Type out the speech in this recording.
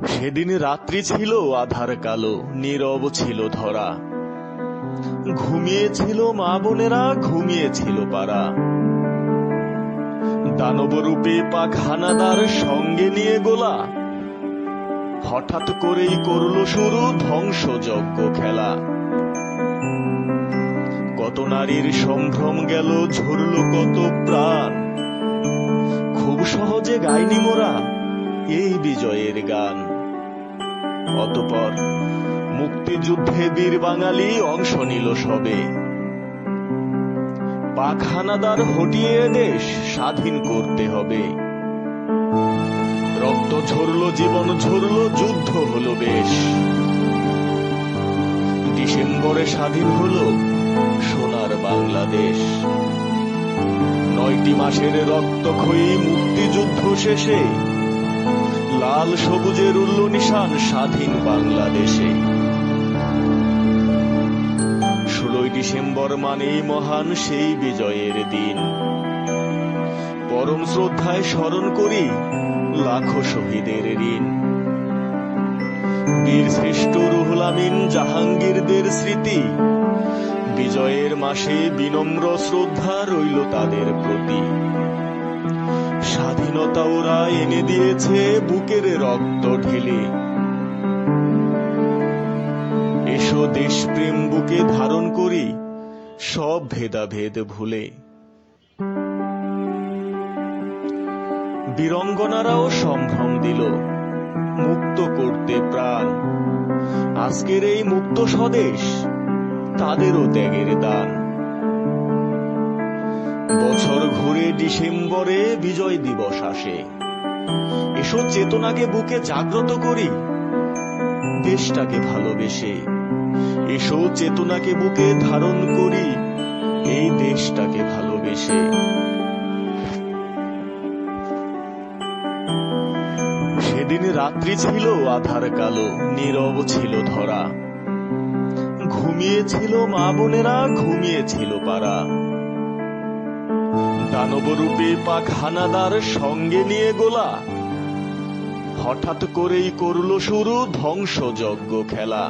সেদিন রাত্রি ছিল আধার কালো, নীরব ছিল ধরা। ঘুমিয়েছিল মা বোনেরা, ঘুমিয়েছিল পাড়া। দানবরূপে পাক হানাদার সঙ্গে নিয়ে গোলা, হঠাৎ করেই করলো শুরু ধ্বংসযজ্ঞ খেলা। কত নারীর সম্ভ্রম গেল, ঝরল কত প্রাণ। খুব সহজে গাইনি মোরা এই বিজয়ের গান। অতঃপর মুক্তিযুদ্ধে বীর বাঙালি অংশ নিল সবে। পাক হানাদার হটিয়ে দেশ স্বাধীন করতে হবে। রক্ত ঝরলো, জীবন ঝরলো, যুদ্ধ হলো বেশ। ডিসেম্বরে স্বাধীন হলো সোনার বাংলাদেশ। 9টি মাসের রক্তক্ষয়ী মুক্তিযুদ্ধ শেষে লাল সবুজের উল্ল নিশান স্বাধীন বাংলাদেশে। 16ই ডিসেম্বর মানেই মহান সেই বিজয়ের দিন। পরম শ্রদ্ধায় স্মরণ করি লাখো শহীদের ঋণ। বীর শ্রেষ্ঠ রুহুল আমিন জাহাঙ্গীরদের স্মৃতি, বিজয়ের মাসে বিনম্র শ্রদ্ধা রইল তাদের প্রতি। স্বাধীনতা ওরা এনে দিয়েছে বুকের রক্ত ঢেলে। এসো দেশপ্রেম বুকে ধারণ করি সব ভেদাভেদ ভুলে। বীরঙ্গনারাও সম্ভ্রম দিল মুক্ত করতে প্রাণ। আজকের এই মুক্ত স্বদেশ তাদেরও ত্যাগের দান। বছর ঘুরে ডিসেম্বরে বিজয় দিবস আসে। এসো চেতনাকে বুকে জাগ্রত করি দেশটাকে ভালোবেসে। এসো চেতনাকে বুকে ধারণ করি এই দেশটাকে ভালোবেসে। সেদিন রাত্রি ছিল আধার কালো, নীরব ছিল ধরা। ঘুমিয়েছিল মা বোনেরা, ঘুমিয়েছিল পাড়া। দানবরূপে পাক হানাদার সঙ্গে নিয়ে গোলা, হঠাৎ করেই করলো শুরু ধ্বংসযজ্ঞ খেলা।